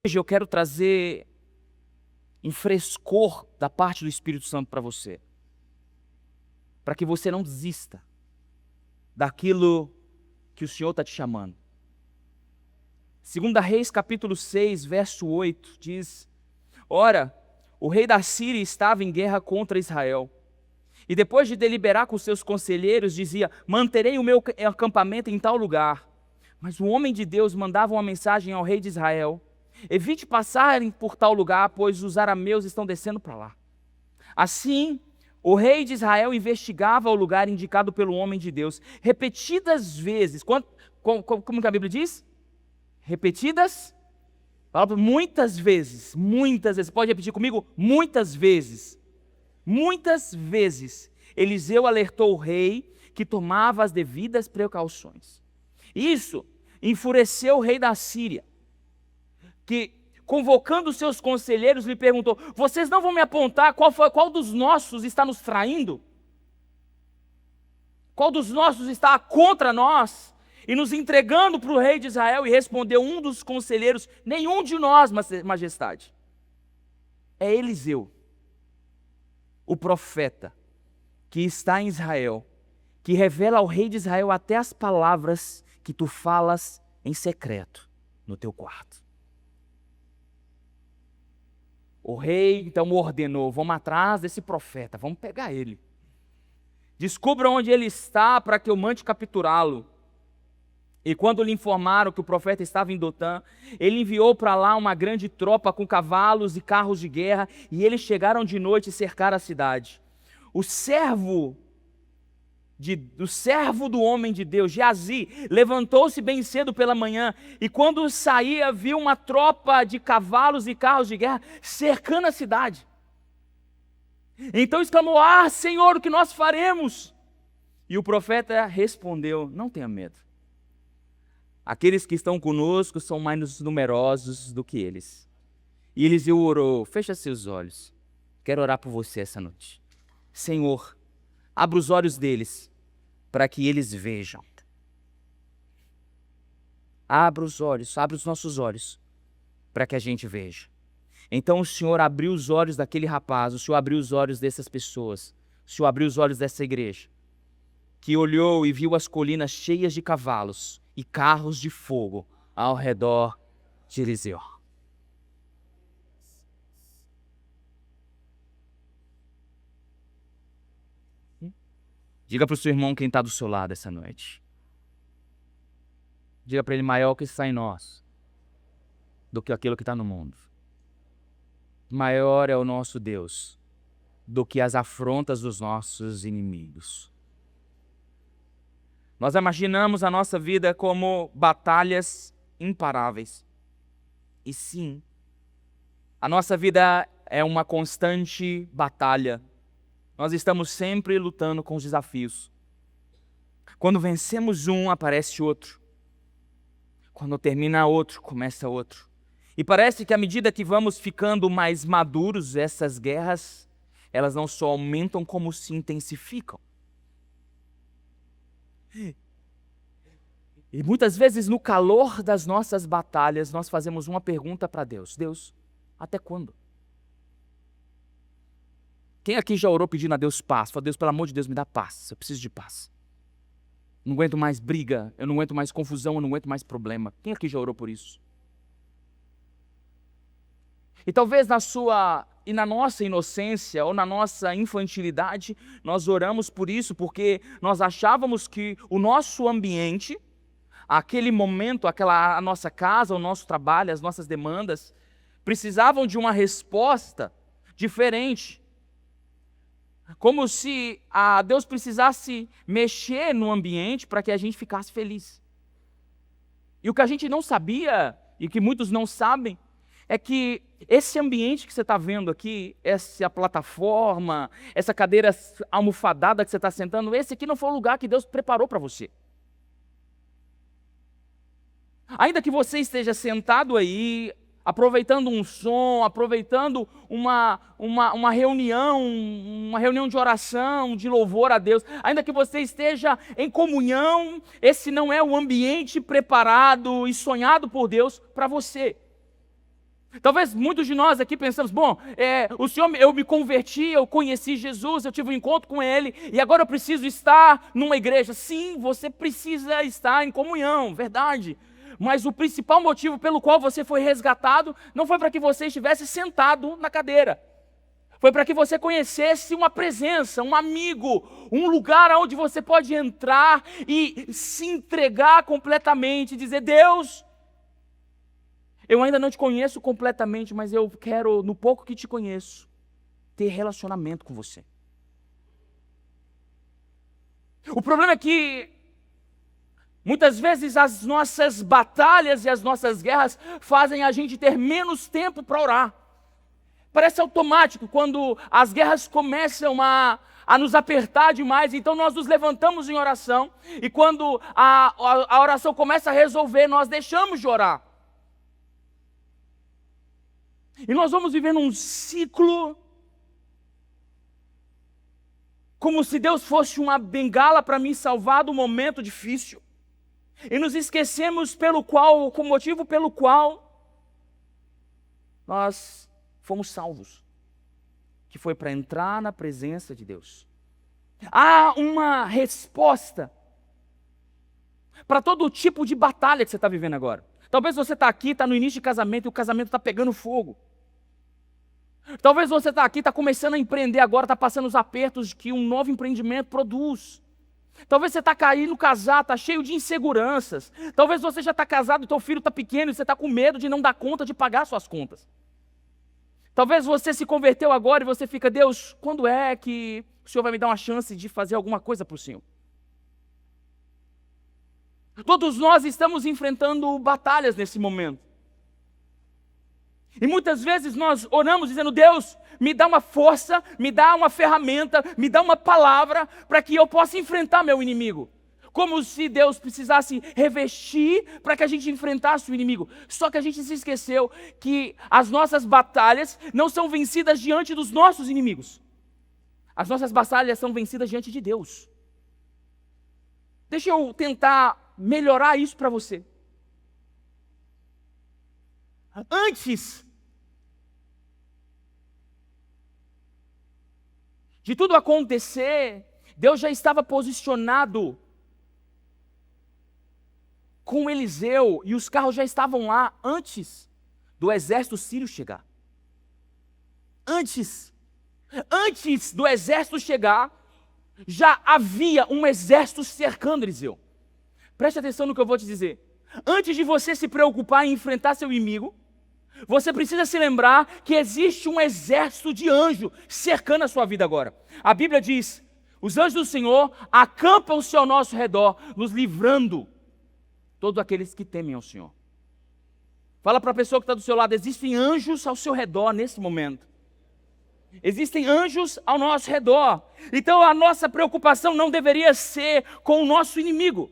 Hoje eu quero trazer um frescor da parte do Espírito Santo para você, para que você não desista daquilo que o Senhor está te chamando. 2 Reis capítulo 6, verso 8, diz: Ora, o rei da Síria estava em guerra contra Israel, e depois de deliberar com seus conselheiros, dizia: manterei o meu acampamento em tal lugar. Mas o homem de Deus mandava uma mensagem ao rei de Israel: evite passarem por tal lugar, pois os arameus estão descendo para lá. Assim, o rei de Israel investigava o lugar indicado pelo homem de Deus, repetidas vezes. Como que a Bíblia diz? Repetidas? Muitas vezes, muitas vezes. Pode repetir comigo? Muitas vezes. Muitas vezes. Eliseu alertou o rei que tomava as devidas precauções. Isso enfureceu o rei da Síria, que, convocando seus conselheiros, lhe perguntou: vocês não vão me apontar qual dos nossos está nos traindo? Qual dos nossos está contra nós e nos entregando para o rei de Israel? E respondeu um dos conselheiros: nenhum de nós, majestade. É Eliseu, o profeta, que está em Israel, que revela ao rei de Israel até as palavras que tu falas em secreto no teu quarto. O rei então ordenou: vamos atrás desse profeta, vamos pegar ele. Descubra onde ele está para que eu mande capturá-lo. E quando lhe informaram que o profeta estava em Dotã, ele enviou para lá uma grande tropa com cavalos e carros de guerra, e eles chegaram de noite e cercaram a cidade. O servo do homem de Deus, Geazi, levantou-se bem cedo pela manhã, e quando saía, viu uma tropa de cavalos e carros de guerra cercando a cidade. Então exclamou: ah, Senhor, o que nós faremos? E o profeta respondeu: não tenha medo. Aqueles que estão conosco são mais numerosos do que eles. E Eliseu orou: fecha seus olhos. Quero orar por você essa noite. Senhor, abra os olhos deles, para que eles vejam. Abra os olhos, abra os nossos olhos, para que a gente veja. Então o Senhor abriu os olhos daquele rapaz, o Senhor abriu os olhos dessas pessoas, o Senhor abriu os olhos dessa igreja, que olhou e viu as colinas cheias de cavalos e carros de fogo ao redor de Eliseu. Diga para o seu irmão quem está do seu lado essa noite. Diga para ele: maior que está em nós do que aquilo que está no mundo. Maior é o nosso Deus do que as afrontas dos nossos inimigos. Nós imaginamos a nossa vida como batalhas imparáveis. E sim, a nossa vida é uma constante batalha. Nós estamos sempre lutando com os desafios. Quando vencemos um, aparece outro. Quando termina outro, começa outro. E parece que à medida que vamos ficando mais maduros, essas guerras, elas não só aumentam, como se intensificam. E muitas vezes, no calor das nossas batalhas, nós fazemos uma pergunta para Deus: Deus, até quando? Quem aqui já orou pedindo a Deus paz? Falou: Deus, pelo amor de Deus, me dá paz, eu preciso de paz. Não aguento mais briga, eu não aguento mais confusão, eu não aguento mais problema. Quem aqui já orou por isso? E talvez na nossa inocência ou na nossa infantilidade, nós oramos por isso porque nós achávamos que o nosso ambiente, aquele momento, a nossa casa, o nosso trabalho, as nossas demandas, precisavam de uma resposta diferente. Como se Deus precisasse mexer no ambiente para que a gente ficasse feliz. E o que a gente não sabia, e que muitos não sabem, é que esse ambiente que você está vendo aqui, essa plataforma, essa cadeira almofadada que você está sentando, esse aqui não foi o lugar que Deus preparou para você. Ainda que você esteja sentado aí, aproveitando um som, aproveitando uma reunião de oração, de louvor a Deus, ainda que você esteja em comunhão, esse não é o ambiente preparado e sonhado por Deus para você. Talvez muitos de nós aqui pensamos, bom, o Senhor, eu me converti, eu conheci Jesus, eu tive um encontro com Ele, e agora eu preciso estar numa igreja. Sim, você precisa estar em comunhão, verdade. Mas o principal motivo pelo qual você foi resgatado, não foi para que você estivesse sentado na cadeira. Foi para que você conhecesse uma presença, um amigo, um lugar onde você pode entrar e se entregar completamente, dizer, Deus, eu ainda não te conheço completamente, mas eu quero, no pouco que te conheço, ter relacionamento com você. O problema é que, muitas vezes, as nossas batalhas e as nossas guerras fazem a gente ter menos tempo para orar. Parece automático quando as guerras começam a nos apertar demais, então nós nos levantamos em oração, e quando a oração começa a resolver, nós deixamos de orar. E nós vamos vivendo um ciclo, como se Deus fosse uma bengala para me salvar do momento difícil. E nos esquecemos o motivo pelo qual nós fomos salvos, que foi para entrar na presença de Deus. Há uma resposta para todo tipo de batalha que você está vivendo agora. Talvez você está aqui, está no início de casamento e o casamento está pegando fogo. Talvez você está aqui, está começando a empreender agora, está passando os apertos que um novo empreendimento produz. Talvez você está caindo casado, está cheio de inseguranças. Talvez você já está casado e teu filho está pequeno e você está com medo de não dar conta de pagar suas contas. Talvez você se converteu agora e você fica, Deus, quando é que o Senhor vai me dar uma chance de fazer alguma coisa para o Senhor? Todos nós estamos enfrentando batalhas nesse momento. E muitas vezes nós oramos dizendo, Deus, me dá uma força, me dá uma ferramenta, me dá uma palavra para que eu possa enfrentar meu inimigo. Como se Deus precisasse revestir para que a gente enfrentasse o inimigo. Só que a gente se esqueceu que as nossas batalhas não são vencidas diante dos nossos inimigos. As nossas batalhas são vencidas diante de Deus. Deixa eu tentar melhorar isso para você. Antes de tudo acontecer, Deus já estava posicionado com Eliseu, e os carros já estavam lá antes do exército sírio chegar. Antes do exército chegar, já havia um exército cercando Eliseu. Preste atenção no que eu vou te dizer. Antes de você se preocupar em enfrentar seu inimigo, você precisa se lembrar que existe um exército de anjos cercando a sua vida agora. A Bíblia diz, os anjos do Senhor acampam-se ao nosso redor, nos livrando todos aqueles que temem ao Senhor. Fala para a pessoa que está do seu lado, existem anjos ao seu redor nesse momento. Existem anjos ao nosso redor. Então a nossa preocupação não deveria ser com o nosso inimigo.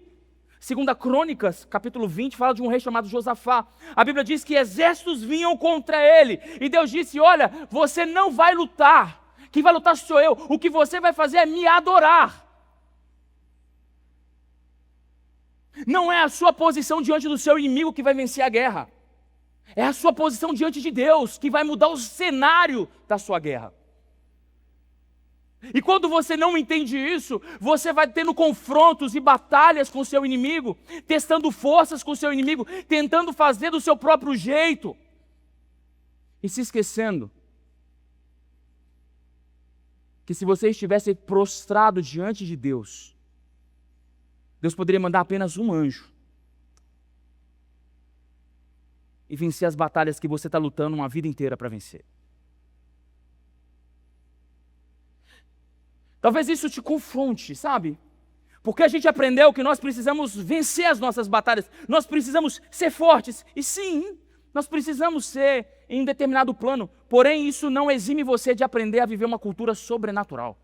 Segunda Crônicas, capítulo 20, fala de um rei chamado Josafá. A Bíblia diz que exércitos vinham contra ele. E Deus disse, olha, você não vai lutar. Quem vai lutar sou eu. O que você vai fazer é me adorar. Não é a sua posição diante do seu inimigo que vai vencer a guerra. É a sua posição diante de Deus que vai mudar o cenário da sua guerra. E quando você não entende isso, você vai tendo confrontos e batalhas com o seu inimigo, testando forças com o seu inimigo, tentando fazer do seu próprio jeito, e se esquecendo que se você estivesse prostrado diante de Deus, Deus poderia mandar apenas um anjo e vencer as batalhas que você está lutando uma vida inteira para vencer. Talvez isso te confronte, sabe? Porque a gente aprendeu que nós precisamos vencer as nossas batalhas, nós precisamos ser fortes, e sim, nós precisamos ser em um determinado plano, porém isso não exime você de aprender a viver uma cultura sobrenatural.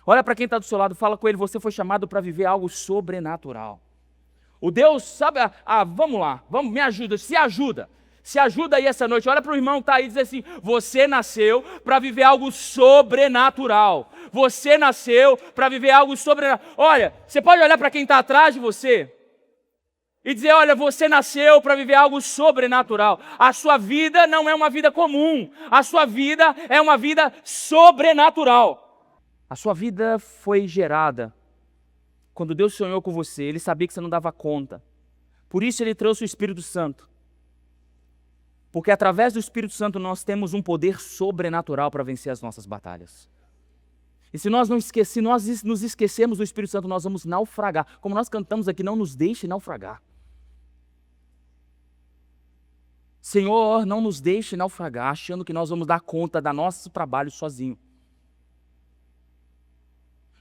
Olha para quem está do seu lado, fala com ele, você foi chamado para viver algo sobrenatural. O Deus, sabe, vamos lá, me ajuda, se ajuda aí essa noite, olha para o irmão que está aí e diz assim, você nasceu para viver algo sobrenatural, você nasceu para viver algo sobrenatural. Olha, você pode olhar para quem está atrás de você E dizer, olha, você nasceu para viver algo sobrenatural. A sua vida não é uma vida comum. A sua vida é uma vida sobrenatural. A sua vida foi gerada quando Deus sonhou com você. Ele sabia que você não dava conta. Por isso Ele trouxe o Espírito Santo. Porque através do Espírito Santo nós temos um poder sobrenatural para vencer as nossas batalhas. E se nós nos esquecermos do Espírito Santo, nós vamos naufragar. Como nós cantamos aqui, não nos deixe naufragar. Senhor, não nos deixe naufragar, achando que nós vamos dar conta do nosso trabalho sozinho.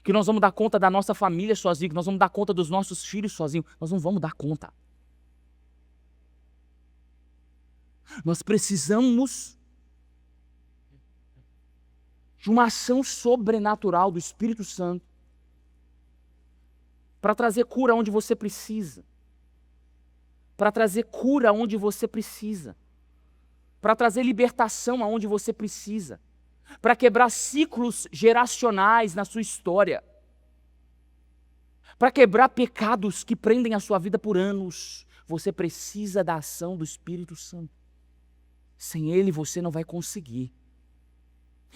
Que nós vamos dar conta da nossa família sozinho, que nós vamos dar conta dos nossos filhos sozinho. Nós não vamos dar conta. Nós precisamos de uma ação sobrenatural do Espírito Santo para trazer cura onde você precisa. Para trazer cura onde você precisa. Para trazer libertação aonde você precisa. Para quebrar ciclos geracionais na sua história. Para quebrar pecados que prendem a sua vida por anos. Você precisa da ação do Espírito Santo. Sem Ele você não vai conseguir.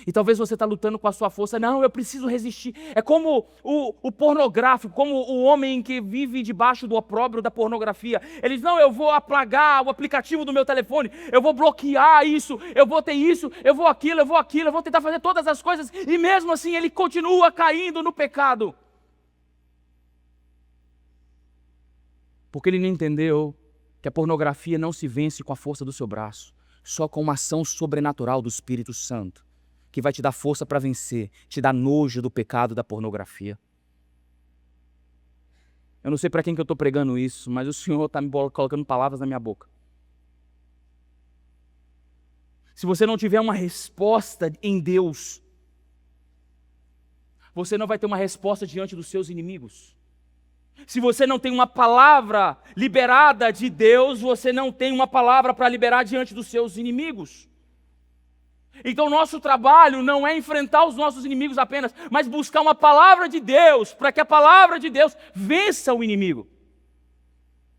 E talvez você está lutando com a sua força. Não, eu preciso resistir. É como o pornográfico, como o homem que vive debaixo do opróbrio da pornografia. Ele diz, não, eu vou apagar o aplicativo do meu telefone, eu vou bloquear isso, eu vou ter isso, eu vou aquilo, eu vou tentar fazer todas as coisas. E mesmo assim ele continua caindo no pecado. Porque ele não entendeu que a pornografia não se vence com a força do seu braço, só com uma ação sobrenatural do Espírito Santo, que vai te dar força para vencer, te dar nojo do pecado da pornografia. Eu não sei para quem que eu estou pregando isso, mas o Senhor está me colocando palavras na minha boca. Se você não tiver uma resposta em Deus, você não vai ter uma resposta diante dos seus inimigos. Se você não tem uma palavra liberada de Deus, você não tem uma palavra para liberar diante dos seus inimigos. Então nosso trabalho não é enfrentar os nossos inimigos apenas, mas buscar uma palavra de Deus, para que a palavra de Deus vença o inimigo.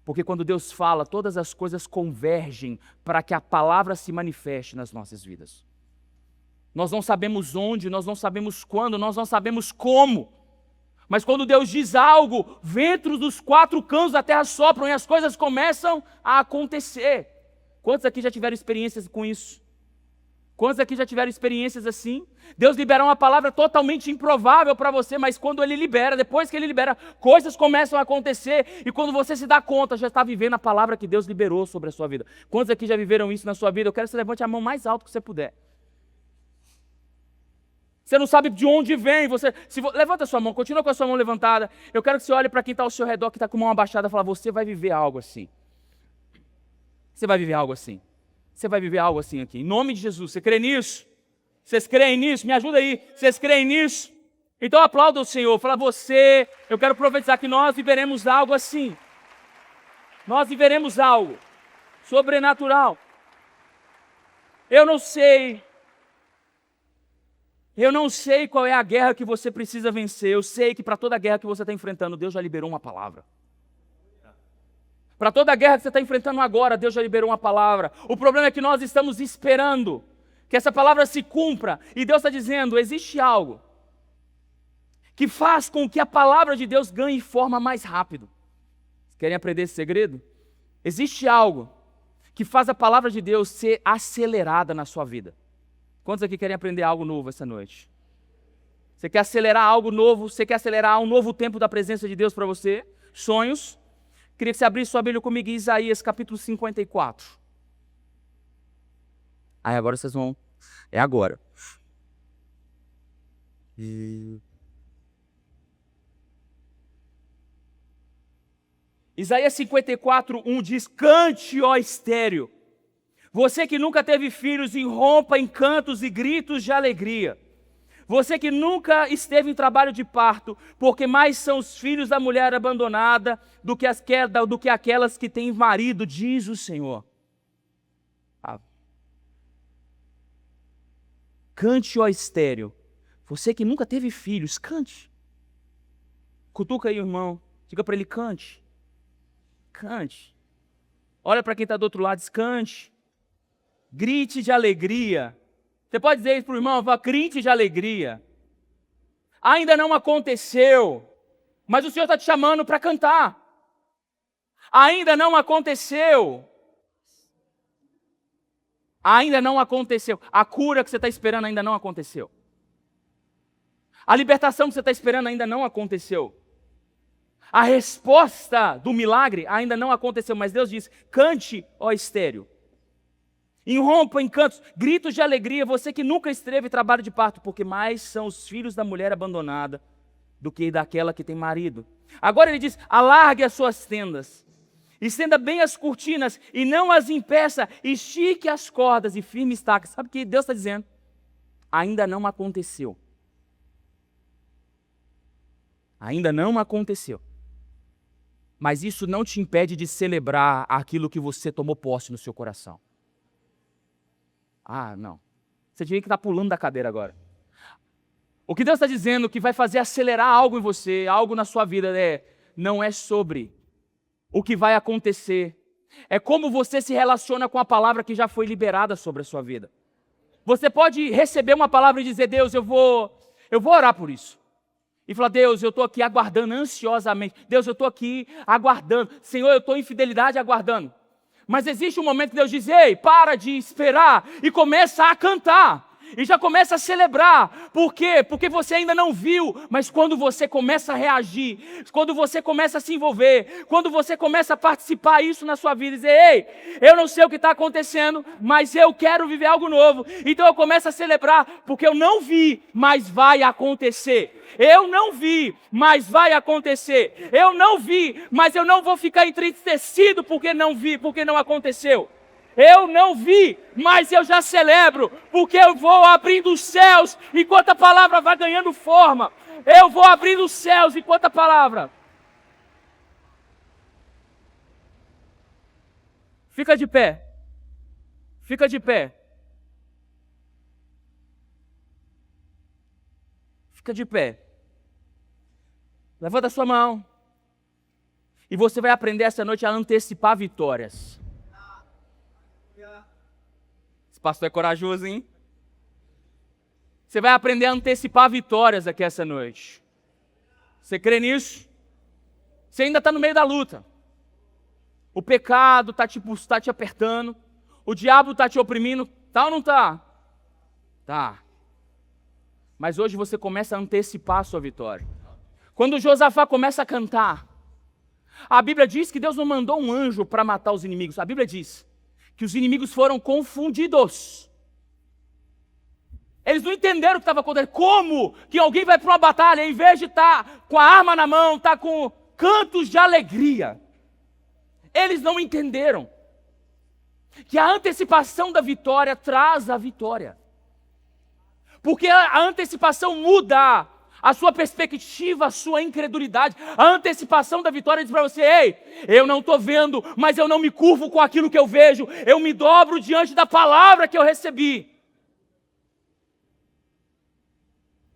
Porque quando Deus fala, todas as coisas convergem para que a palavra se manifeste nas nossas vidas. Nós não sabemos onde, nós não sabemos quando, nós não sabemos como. Mas quando Deus diz algo, ventos dos quatro cantos da terra sopram e as coisas começam a acontecer. Quantos aqui já tiveram experiências com isso? Quantos aqui já tiveram experiências assim? Deus libera uma palavra totalmente improvável para você, mas quando Ele libera, depois que Ele libera, coisas começam a acontecer, e quando você se dá conta, já está vivendo a palavra que Deus liberou sobre a sua vida. Quantos aqui já viveram isso na sua vida? Eu quero que você levante a mão mais alto que você puder. Você não sabe de onde vem, levanta a sua mão, continua com a sua mão levantada. Eu quero que você olhe para quem está ao seu redor, que está com a mão abaixada, e fala, você vai viver algo assim. Você vai viver algo assim. Você vai viver algo assim aqui, em nome de Jesus. Você crê nisso? Vocês creem nisso? Me ajuda aí. Vocês creem nisso? Então aplauda o Senhor. Fala, eu quero profetizar que nós viveremos algo assim. Nós viveremos algo sobrenatural. Eu não sei qual é a guerra que você precisa vencer. Eu sei que para toda a guerra que você está enfrentando, Deus já liberou uma palavra. Para toda a guerra que você está enfrentando agora, Deus já liberou uma palavra. O problema é que nós estamos esperando que essa palavra se cumpra. E Deus está dizendo, existe algo que faz com que a palavra de Deus ganhe forma mais rápido. Vocês querem aprender esse segredo? Existe algo que faz a palavra de Deus ser acelerada na sua vida. Quantos aqui querem aprender algo novo essa noite? Você quer acelerar algo novo? Você quer acelerar um novo tempo da presença de Deus para você? Sonhos? Queria que você abrisse sua Bíblia comigo em Isaías capítulo 54. Aí agora vocês vão... É agora. Isaías 54, 1 diz, cante, ó estéreo. Você que nunca teve filhos, irrompa em cantos e gritos de alegria. Você que nunca esteve em trabalho de parto, porque mais são os filhos da mulher abandonada do que aquelas que têm marido, diz o Senhor. Cante, ó estéreo. Você que nunca teve filhos, cante. Cutuca aí o irmão, diga para ele, cante. Cante. Olha para quem está do outro lado, cante. Grite de alegria. Você pode dizer isso para o irmão, grite de alegria. Ainda não aconteceu, mas o Senhor está te chamando para cantar. Ainda não aconteceu. Ainda não aconteceu. A cura que você está esperando ainda não aconteceu. A libertação que você está esperando ainda não aconteceu. A resposta do milagre ainda não aconteceu, mas Deus diz, cante, ó estéril. Irrompa em cantos, gritos de alegria, você que nunca esteve em trabalho de parto, porque mais são os filhos da mulher abandonada do que daquela que tem marido. Agora ele diz, alargue as suas tendas, estenda bem as cortinas e não as impeça, estique as cordas e firme estacas. Sabe o que Deus está dizendo? Ainda não aconteceu. Ainda não aconteceu. Mas isso não te impede de celebrar aquilo que você tomou posse no seu coração. Ah, não. Você tinha que estar pulando da cadeira agora. O que Deus está dizendo que vai fazer acelerar algo em você, algo na sua vida, não é sobre o que vai acontecer. É como você se relaciona com a palavra que já foi liberada sobre a sua vida. Você pode receber uma palavra e dizer, Deus, eu vou orar por isso. E falar, Deus, eu estou aqui aguardando ansiosamente. Deus, eu estou aqui aguardando. Senhor, eu estou em fidelidade aguardando. Mas existe um momento que Deus diz, ei, para de esperar e começa a cantar. E já começa a celebrar. Por quê? Porque você ainda não viu, mas quando você começa a reagir, quando você começa a se envolver, quando você começa a participar isso na sua vida, dizer, ei, eu não sei o que está acontecendo, mas eu quero viver algo novo. Então eu começo a celebrar, porque eu não vi, mas vai acontecer. Eu não vi, mas vai acontecer. Eu não vi, mas eu não vou ficar entristecido porque não vi, porque não aconteceu. Eu não vi, mas eu já celebro, porque eu vou abrindo os céus enquanto a palavra vai ganhando forma. Eu vou abrindo os céus enquanto a palavra. Fica de pé. Fica de pé. Fica de pé. Levanta a sua mão. E você vai aprender essa noite a antecipar vitórias. Esse pastor é corajoso, hein? Você vai aprender a antecipar vitórias aqui essa noite. Você crê nisso? Você ainda está no meio da luta. O pecado está te apertando. O diabo está te oprimindo. Tá ou não tá? Tá. Mas hoje você começa a antecipar a sua vitória. Quando Josafá começa a cantar, a Bíblia diz que Deus não mandou um anjo para matar os inimigos. A Bíblia diz que os inimigos foram confundidos. Eles não entenderam o que estava acontecendo. Como que alguém vai para uma batalha, em vez de estar com a arma na mão, está com cantos de alegria? Eles não entenderam que a antecipação da vitória traz a vitória. Porque a antecipação muda a sua perspectiva, a sua incredulidade. A antecipação da vitória diz para você, ei, eu não estou vendo, mas eu não me curvo com aquilo que eu vejo. Eu me dobro diante da palavra que eu recebi.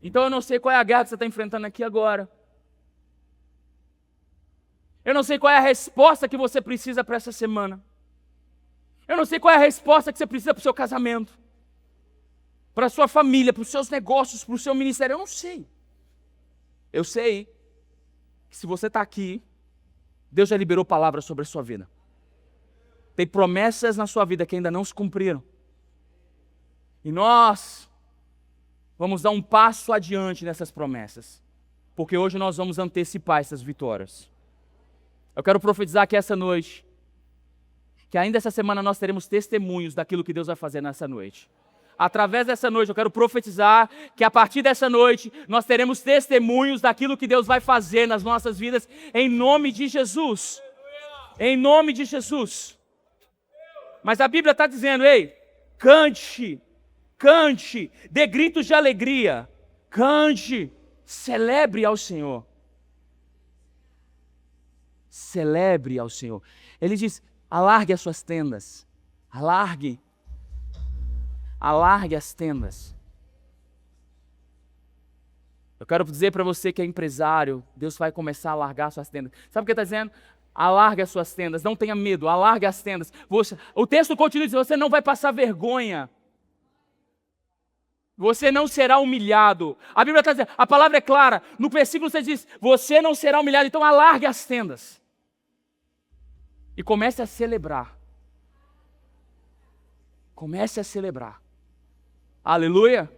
Então eu não sei qual é a guerra que você está enfrentando aqui agora. Eu não sei qual é a resposta que você precisa para essa semana. Eu não sei qual é a resposta que você precisa para o seu casamento, para a sua família, para os seus negócios, para o seu ministério. Eu não sei. Eu sei que se você está aqui, Deus já liberou palavras sobre a sua vida. Tem promessas na sua vida que ainda não se cumpriram. E nós vamos dar um passo adiante nessas promessas. Porque hoje nós vamos antecipar essas vitórias. Eu quero profetizar que essa noite, que ainda essa semana nós teremos testemunhos daquilo que Deus vai fazer nessa noite. Através dessa noite, eu quero profetizar que a partir dessa noite, nós teremos testemunhos daquilo que Deus vai fazer nas nossas vidas, em nome de Jesus. Em nome de Jesus. Mas a Bíblia está dizendo, ei, cante, cante, dê gritos de alegria, cante, celebre ao Senhor. Celebre ao Senhor. Ele diz, alargue as suas tendas, alargue as tendas. Eu quero dizer para você que é empresário, Deus vai começar a alargar suas tendas. Sabe o que ele está dizendo? Alargue as suas tendas, não tenha medo, alargue as tendas. O texto continua dizendo, você não vai passar vergonha. Você não será humilhado. A Bíblia está dizendo, a palavra é clara. No versículo você diz, você não será humilhado, então alargue as tendas. E comece a celebrar. Comece a celebrar. Aleluia.